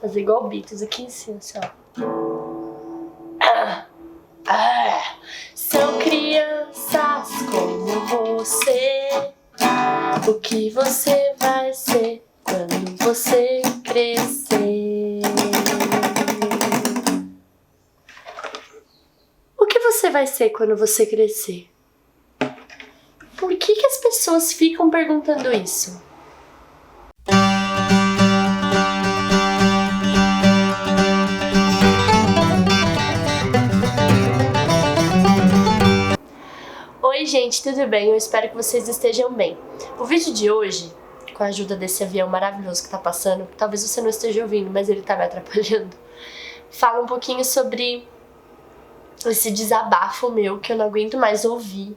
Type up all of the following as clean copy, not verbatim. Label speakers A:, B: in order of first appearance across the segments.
A: Fazer igual o Beatles aqui em cima, assim, ó. São crianças como você. O que você vai ser quando você crescer? O que você vai ser quando você crescer? Por que as pessoas ficam perguntando isso? Oi gente, tudo bem? Eu espero que vocês estejam bem. O vídeo de hoje, com a ajuda desse avião maravilhoso que tá passando, talvez você não esteja ouvindo, mas ele tá me atrapalhando, fala um pouquinho sobre esse desabafo meu que eu não aguento mais ouvir.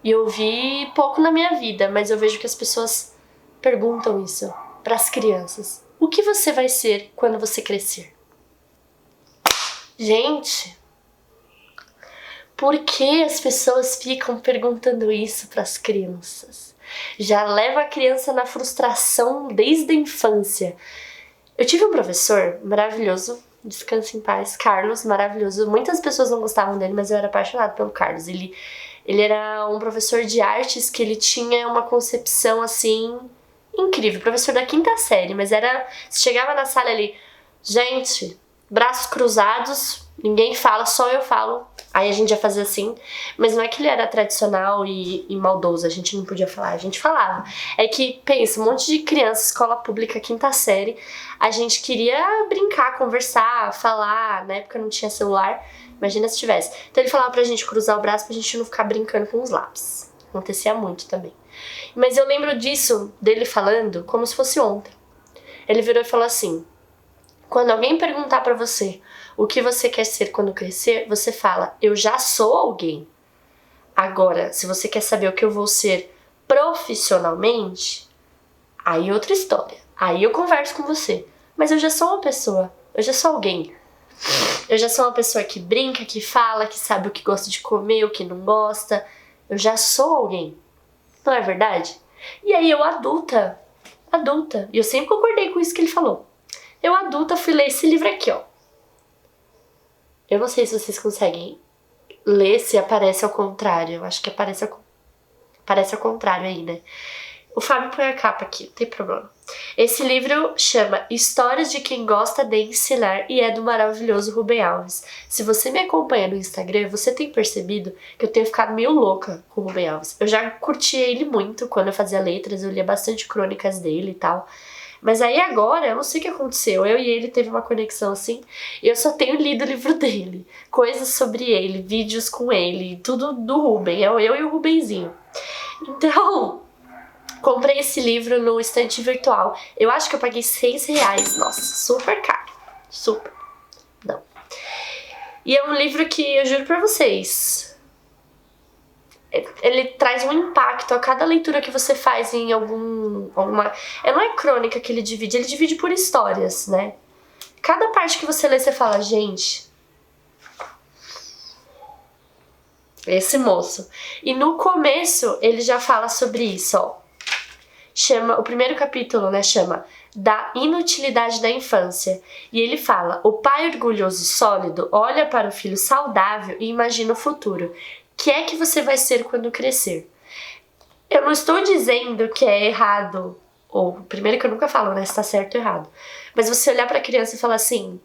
A: E eu ouvi pouco na minha vida, mas eu vejo que as pessoas perguntam isso pras crianças. O que você vai ser quando você crescer? Gente, por que as pessoas ficam perguntando isso para as crianças? Já leva a criança na frustração desde a infância. Eu tive um professor maravilhoso, descanse em paz, Carlos, maravilhoso. Muitas pessoas não gostavam dele, mas eu era apaixonada pelo Carlos. Ele era um professor de artes que ele tinha uma concepção assim incrível. Professor da 5ª série, mas era... Você chegava na sala ali, gente, braços cruzados, ninguém fala, só eu falo. Aí a gente já fazia assim, mas não é que ele era tradicional e maldoso, a gente não podia falar, a gente falava. É que, pensa, um monte de criança, escola pública, 5ª série, a gente queria brincar, conversar, falar, na época não tinha celular, imagina se tivesse. Então ele falava pra gente cruzar o braço pra gente não ficar brincando com os lápis. Acontecia muito também. Mas eu lembro disso, dele falando, como se fosse ontem. Ele virou e falou assim: quando alguém perguntar pra você o que você quer ser quando crescer, você fala, eu já sou alguém. Agora, se você quer saber o que eu vou ser profissionalmente, aí é outra história. Aí eu converso com você. Mas eu já sou uma pessoa, eu já sou alguém. Eu já sou uma pessoa que brinca, que fala, que sabe o que gosta de comer, o que não gosta. Eu já sou alguém. Não é verdade? E aí eu adulta, e eu sempre concordei com isso que ele falou. Eu adulta fui ler esse livro aqui, ó. Eu não sei se vocês conseguem ler, se aparece ao contrário. Eu acho que aparece ao contrário aí, né? O Fábio põe a capa aqui, não tem problema. Esse livro chama Histórias de Quem Gosta de Ensinar e é do maravilhoso Rubem Alves. Se você me acompanha no Instagram, você tem percebido que eu tenho ficado meio louca com o Rubem Alves. Eu já curti ele muito quando eu fazia letras, eu lia bastante crônicas dele e tal. Mas aí agora, eu não sei o que aconteceu, eu e ele teve uma conexão assim, e eu só tenho lido o livro dele, coisas sobre ele, vídeos com ele, tudo do Rubem, eu e o Rubenzinho. Então, comprei esse livro no estante virtual, eu acho que eu paguei R$6, nossa, super caro, super, não. E é um livro que, eu juro pra vocês, ele traz um impacto a cada leitura que você faz em alguma... Não é crônica que ele divide por histórias, né? Cada parte que você lê, você fala, gente, esse moço. E no começo, ele já fala sobre isso, ó. O primeiro capítulo, né, chama Da Inutilidade da Infância. E ele fala, o pai orgulhoso e sólido olha para o filho saudável e imagina o futuro. O que é que você vai ser quando crescer? Eu não estou dizendo que é errado, ou primeiro que eu nunca falo, né, se tá certo ou errado. Mas você olhar pra criança e falar assim,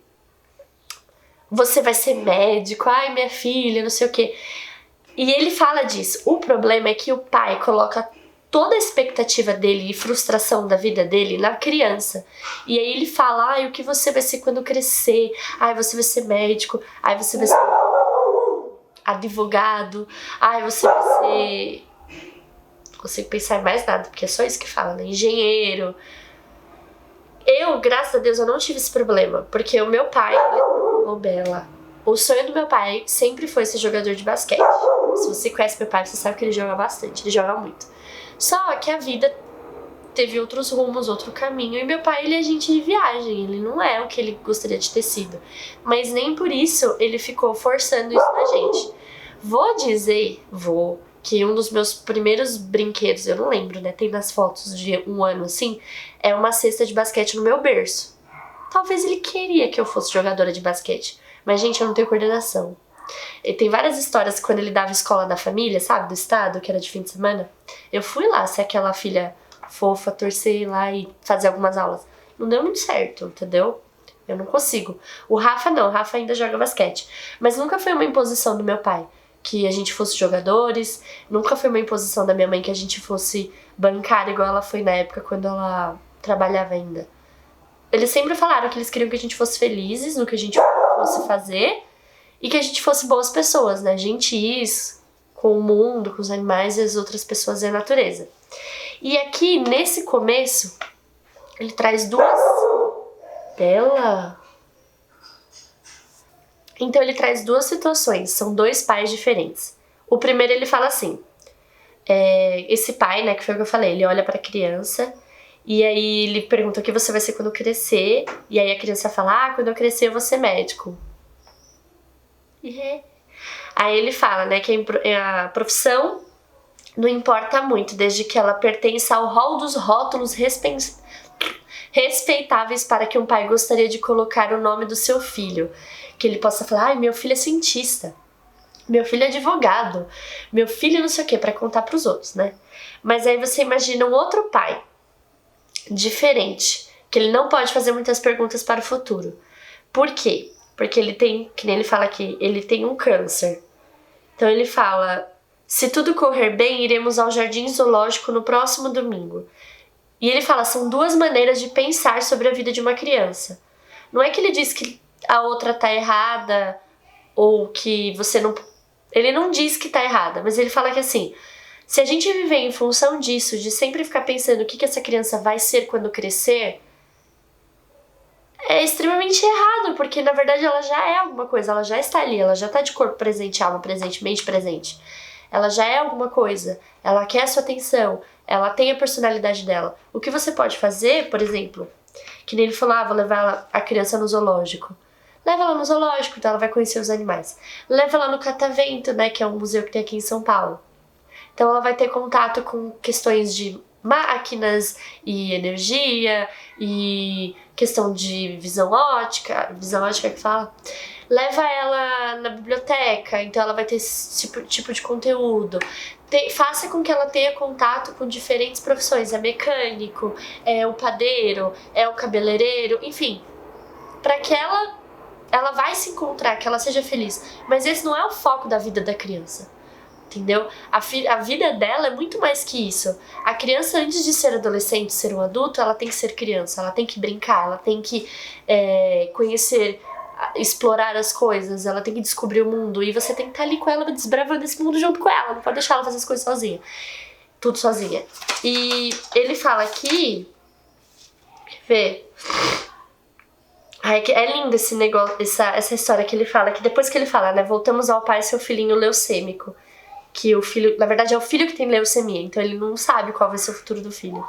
A: você vai ser médico, ai minha filha, não sei o quê. E ele fala disso. O problema é que o pai coloca toda a expectativa dele e frustração da vida dele na criança. E aí ele fala, ai, o que você vai ser quando crescer? Ai, você vai ser médico, ai, você vai ser advogado, ai, você vai ser... Não consigo pensar em mais nada, porque é só isso que fala, né? Engenheiro. Eu, graças a Deus, eu não tive esse problema, porque o meu pai, Bela, o sonho do meu pai sempre foi ser jogador de basquete. Se você conhece meu pai, você sabe que ele joga bastante, ele joga muito. Só que a vida teve outros rumos, outro caminho, e meu pai, ele é agente de viagem, ele não é o que ele gostaria de ter sido. Mas nem por isso ele ficou forçando isso na gente. Vou dizer, que um dos meus primeiros brinquedos, eu não lembro, né, tem nas fotos de um ano assim, é uma cesta de basquete no meu berço. Talvez ele queria que eu fosse jogadora de basquete. Mas, gente, eu não tenho coordenação. E tem várias histórias quando ele dava escola da família, sabe? Do estado, que era de fim de semana. Eu fui lá ser aquela filha fofa, torcer lá e fazer algumas aulas. Não deu muito certo, entendeu? Eu não consigo. O Rafa não, o Rafa ainda joga basquete. Mas nunca foi uma imposição do meu pai que a gente fosse jogadores. Nunca foi uma imposição da minha mãe que a gente fosse bancária, igual ela foi na época quando ela trabalhava ainda. Eles sempre falaram que eles queriam que a gente fosse felizes no que a gente fosse fazer e que a gente fosse boas pessoas, né? Gentis com o mundo, com os animais e as outras pessoas e a natureza. E aqui, nesse começo, ele traz duas... Bela... Então ele traz duas situações, são dois pais diferentes. O primeiro ele fala assim, esse pai, né, que foi o que eu falei, ele olha pra criança e aí ele pergunta o que você vai ser quando crescer, e aí a criança fala, quando eu crescer eu vou ser médico. Aí ele fala, né, que a profissão não importa muito, desde que ela pertença ao rol dos rótulos respeitáveis para que um pai gostaria de colocar o nome do seu filho. Que ele possa falar, meu filho é cientista, meu filho é advogado, meu filho não sei o que, pra contar pros outros, né? Mas aí você imagina um outro pai, diferente, que ele não pode fazer muitas perguntas para o futuro. Por quê? Porque ele tem, que nem ele fala aqui, ele tem um câncer. Então ele fala, se tudo correr bem, iremos ao jardim zoológico no próximo domingo. E ele fala, são duas maneiras de pensar sobre a vida de uma criança. Não é que ele diz que a outra tá errada, ou que você não... Ele não diz que tá errada, mas ele fala que assim, se a gente viver em função disso, de sempre ficar pensando o que essa criança vai ser quando crescer, é extremamente errado, porque na verdade ela já é alguma coisa, ela já está ali, ela já tá de corpo presente, alma presente, mente presente. Ela já é alguma coisa, ela quer a sua atenção, ela tem a personalidade dela. O que você pode fazer, por exemplo, que nem ele falou, vou levar a criança no zoológico. Leva ela no zoológico, então ela vai conhecer os animais. Leva ela no Catavento, né, que é um museu que tem aqui em São Paulo. Então ela vai ter contato com questões de máquinas e energia e questão de visão ótica que fala. Leva ela na biblioteca, então ela vai ter esse tipo de conteúdo. Faça com que ela tenha contato com diferentes profissões, é mecânico, é o padeiro, é o cabeleireiro, enfim, para que ela vai se encontrar, que ela seja feliz. Mas esse não é o foco da vida da criança, entendeu? A vida dela é muito mais que isso. A criança, antes de ser adolescente, ser um adulto, ela tem que ser criança, ela tem que brincar, ela tem que conhecer, explorar as coisas, ela tem que descobrir o mundo, e você tem que estar ali com ela, desbravando esse mundo junto com ela, não pode deixar ela fazer as coisas sozinha, tudo sozinha. E ele fala aqui, quer ver... É lindo esse negócio, essa história que ele fala, que depois que ele fala, né, voltamos ao pai, seu filhinho leucêmico, que o filho, na verdade é o filho que tem leucemia, então ele não sabe qual vai ser o futuro do filho.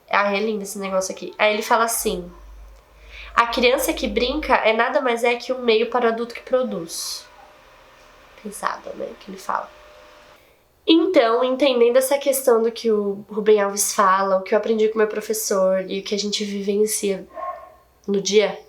A: É lindo esse negócio aqui. Aí ele fala assim, a criança que brinca é nada mais que um meio para o adulto que produz. Pesado, né, que ele fala. Então, entendendo essa questão do que o Rubem Alves fala, o que eu aprendi com o meu professor e o que a gente vivencia no dia,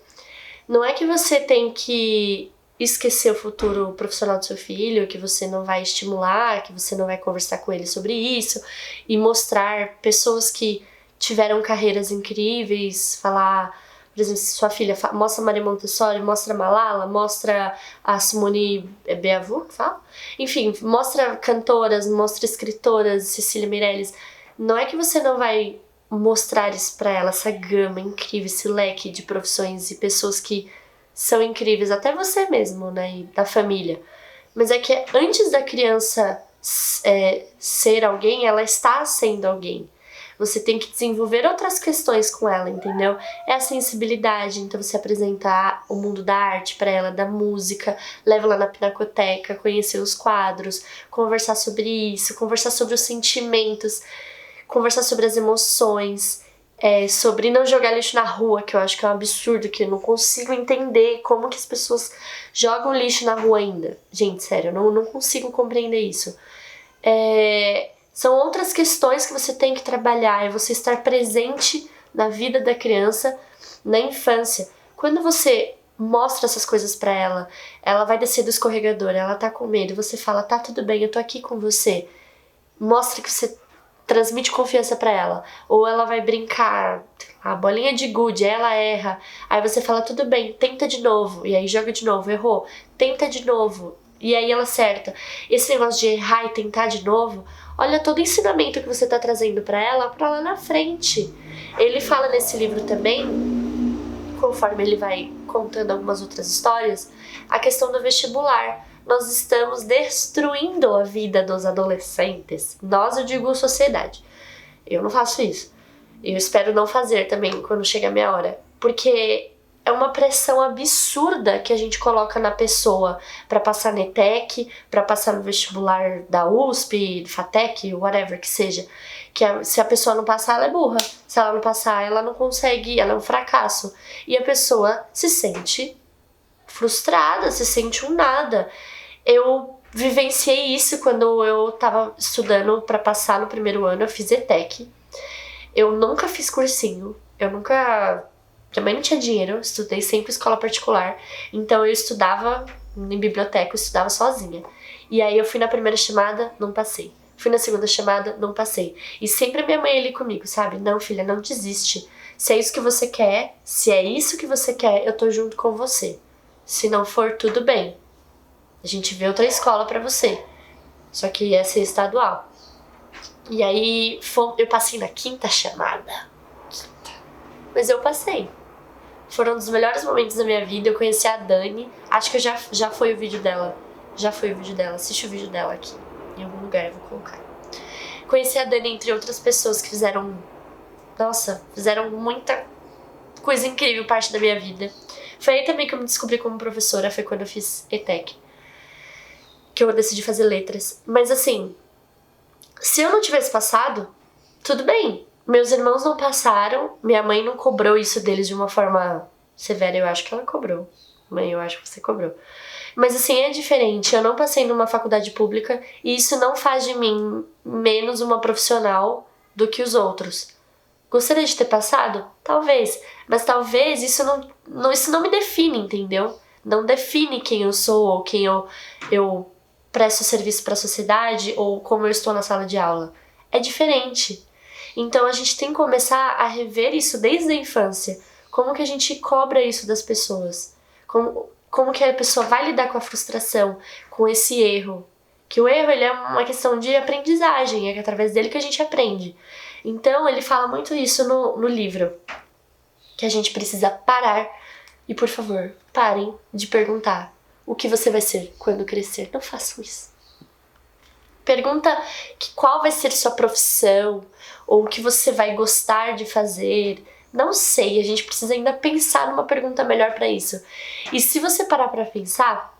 A: não é que você tem que esquecer o futuro profissional do seu filho, que você não vai estimular, que você não vai conversar com ele sobre isso e mostrar pessoas que tiveram carreiras incríveis, falar, por exemplo, se sua filha mostra a Maria Montessori, mostra a Malala, mostra a Simone Beauvoir, que fala? Enfim, mostra cantoras, mostra escritoras, Cecília Meirelles. Não é que você não vai mostrar isso pra ela, essa gama incrível, esse leque de profissões e pessoas que são incríveis, até você mesmo, né, e da família. Mas é que antes da criança ser alguém, ela está sendo alguém. Você tem que desenvolver outras questões com ela, entendeu? É a sensibilidade, então você apresentar o mundo da arte pra ela, da música, leva ela na pinacoteca, conhecer os quadros, conversar sobre isso, conversar sobre os sentimentos, conversar sobre as emoções, sobre não jogar lixo na rua, que eu acho que é um absurdo, que eu não consigo entender como que as pessoas jogam lixo na rua ainda. Gente, sério, eu não consigo compreender isso. São outras questões que você tem que trabalhar, é você estar presente na vida da criança na infância. Quando você mostra essas coisas pra ela, ela vai descer do escorregador, ela tá com medo, você fala, tá tudo bem, eu tô aqui com você. Mostra que você transmite confiança pra ela. Ou ela vai brincar, a bolinha de gude, ela erra, aí você fala, tudo bem, tenta de novo, e aí joga de novo, errou, tenta de novo, e aí ela acerta. Esse negócio de errar e tentar de novo, olha todo o ensinamento que você tá trazendo pra lá na frente. Ele fala nesse livro também, conforme ele vai contando algumas outras histórias, a questão do vestibular. Nós estamos destruindo a vida dos adolescentes. Nós, eu digo sociedade. Eu não faço isso. Eu espero não fazer também quando chega a minha hora. Porque é uma pressão absurda que a gente coloca na pessoa para passar na ETEC, para passar no vestibular da USP, FATEC, whatever que seja. Se a pessoa não passar, ela é burra. Se ela não passar, ela não consegue, ela é um fracasso. E a pessoa se sente frustrada, se sente um nada. Eu vivenciei isso quando eu tava estudando para passar no primeiro ano, eu fiz ETEC. Eu nunca fiz cursinho, também não tinha dinheiro, eu estudei sempre escola particular, então eu estudava em biblioteca, eu estudava sozinha. E aí eu fui na primeira chamada, não passei. Fui na segunda chamada, não passei. E sempre a minha mãe ali comigo, sabe? Não, filha, não desiste. Se é isso que você quer, eu tô junto com você. Se não for, tudo bem. A gente vê outra escola pra você. Só que ia ser estadual. E aí eu passei na quinta chamada. Mas eu passei. Foram um dos melhores momentos da minha vida. Eu conheci a Dani. Acho que já foi o vídeo dela. Assiste o vídeo dela aqui. Em algum lugar eu vou colocar. Conheci a Dani, entre outras pessoas que fizeram muita coisa incrível, parte da minha vida. Foi aí também que eu me descobri como professora. Foi quando eu fiz ETEC, que eu decidi fazer letras. Mas assim, se eu não tivesse passado, tudo bem. Meus irmãos não passaram, minha mãe não cobrou isso deles de uma forma severa. Eu acho que ela cobrou. Mãe, eu acho que você cobrou. Mas assim, é diferente. Eu não passei numa faculdade pública e isso não faz de mim menos uma profissional do que os outros. Gostaria de ter passado? Talvez. Mas talvez isso não me define, entendeu? Não define quem eu sou ou quem eu presto serviço para a sociedade ou como eu estou na sala de aula. É diferente. Então a gente tem que começar a rever isso desde a infância. Como que a gente cobra isso das pessoas? Como que a pessoa vai lidar com a frustração, com esse erro? Que o erro ele é uma questão de aprendizagem, é através dele que a gente aprende. Então ele fala muito isso no livro. Que a gente precisa parar. E por favor, parem de perguntar o que você vai ser quando crescer. Não façam isso. Pergunta qual vai ser sua profissão, ou o que você vai gostar de fazer. Não sei, a gente precisa ainda pensar numa pergunta melhor para isso. E se você parar para pensar,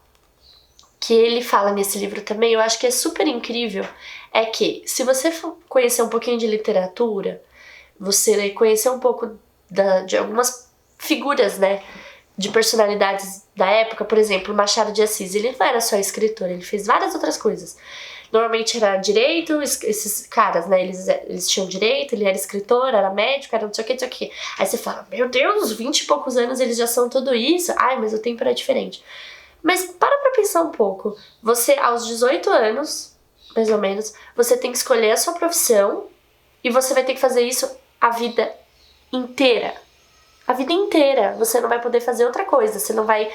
A: que ele fala nesse livro também, eu acho que é super incrível, é que se você conhecer um pouquinho de literatura, você conhecer um pouco de algumas figuras, né, de personalidades da época, por exemplo, Machado de Assis, ele não era só escritor, ele fez várias outras coisas. Normalmente era direito, esses caras, né, eles tinham direito, ele era escritor, era médico, era não sei o que. Aí você fala, meu Deus, 20 e poucos anos eles já são tudo isso? Ai, mas o tempo era diferente. Mas para pra pensar um pouco. Você, aos 18 anos, mais ou menos, você tem que escolher a sua profissão e você vai ter que fazer isso a vida inteira. A vida inteira. Você não vai poder fazer outra coisa, você não vai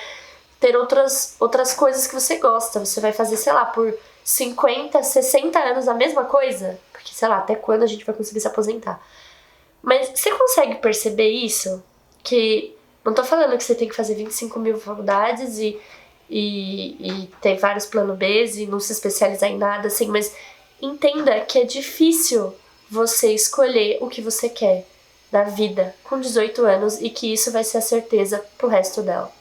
A: ter outras coisas que você gosta. Você vai fazer, sei lá, por 50, 60 anos a mesma coisa, porque sei lá, até quando a gente vai conseguir se aposentar. Mas você consegue perceber isso? Que não tô falando que você tem que fazer 25 mil faculdades e ter vários planos B e não se especializar em nada, assim, mas entenda que é difícil você escolher o que você quer da vida com 18 anos e que isso vai ser a certeza pro resto dela.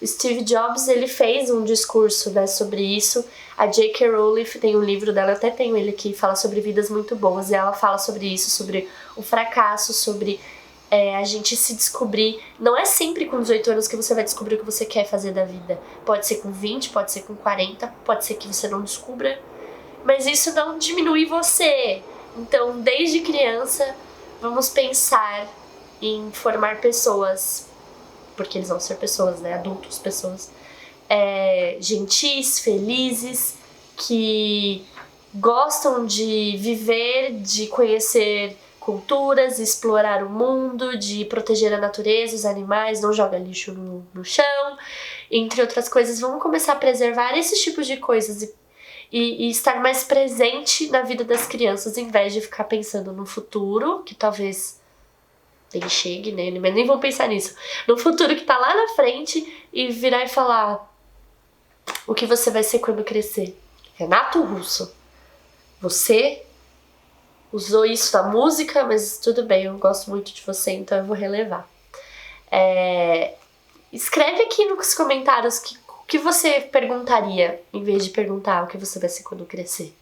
A: O Steve Jobs, ele fez um discurso, né, sobre isso. A J.K. Rowling tem um livro dela, eu até tenho ele aqui, fala sobre vidas muito boas, e ela fala sobre isso, sobre o fracasso, sobre a gente se descobrir. Não é sempre com 18 anos que você vai descobrir o que você quer fazer da vida. Pode ser com 20, pode ser com 40, pode ser que você não descubra, mas isso não diminui você. Então, desde criança, vamos pensar em formar pessoas, porque eles vão ser pessoas, né, adultos, pessoas gentis, felizes, que gostam de viver, de conhecer culturas, explorar o mundo, de proteger a natureza, os animais, não joga lixo no chão, entre outras coisas. Vamos começar a preservar esses tipos de coisas e estar mais presente na vida das crianças, em vez de ficar pensando no futuro, que talvez nem chegue, né? Mas nem vão pensar nisso. No futuro que tá lá na frente e virar e falar: o que você vai ser quando crescer? Renato Russo. Você usou isso na música, mas tudo bem, eu gosto muito de você, então eu vou relevar. Escreve aqui nos comentários o que você perguntaria, em vez de perguntar o que você vai ser quando crescer.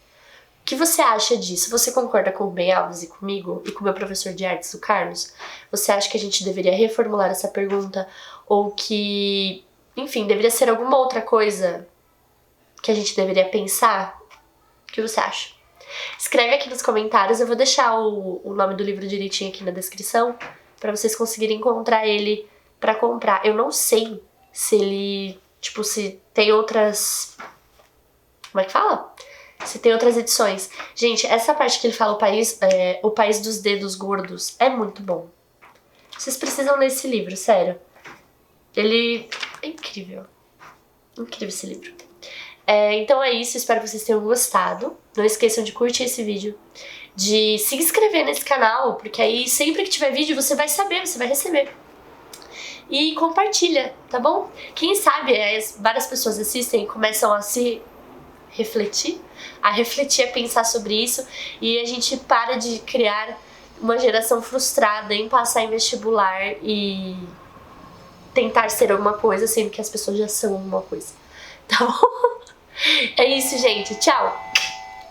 A: O que você acha disso? Você concorda com o Ben Alves e comigo e com o meu professor de artes, o Carlos? Você acha que a gente deveria reformular essa pergunta? Ou que, enfim, deveria ser alguma outra coisa que a gente deveria pensar? O que você acha? Escreve aqui nos comentários, eu vou deixar o nome do livro direitinho aqui na descrição pra vocês conseguirem encontrar ele pra comprar. Eu não sei se ele, tipo, se tem outras... Como é que fala? Se tem outras edições. Gente, essa parte que ele fala o país dos dedos gordos é muito bom. Vocês precisam ler esse livro, sério. Ele é incrível. Incrível esse livro. Então é isso, espero que vocês tenham gostado. Não esqueçam de curtir esse vídeo, de se inscrever nesse canal, porque aí sempre que tiver vídeo você vai saber, você vai receber. E compartilha, tá bom? Quem sabe várias pessoas assistem e começam a se refletir, a pensar sobre isso, e a gente para de criar uma geração frustrada em passar em vestibular e tentar ser alguma coisa, sendo que as pessoas já são alguma coisa. Tá bom? É isso, gente. Tchau!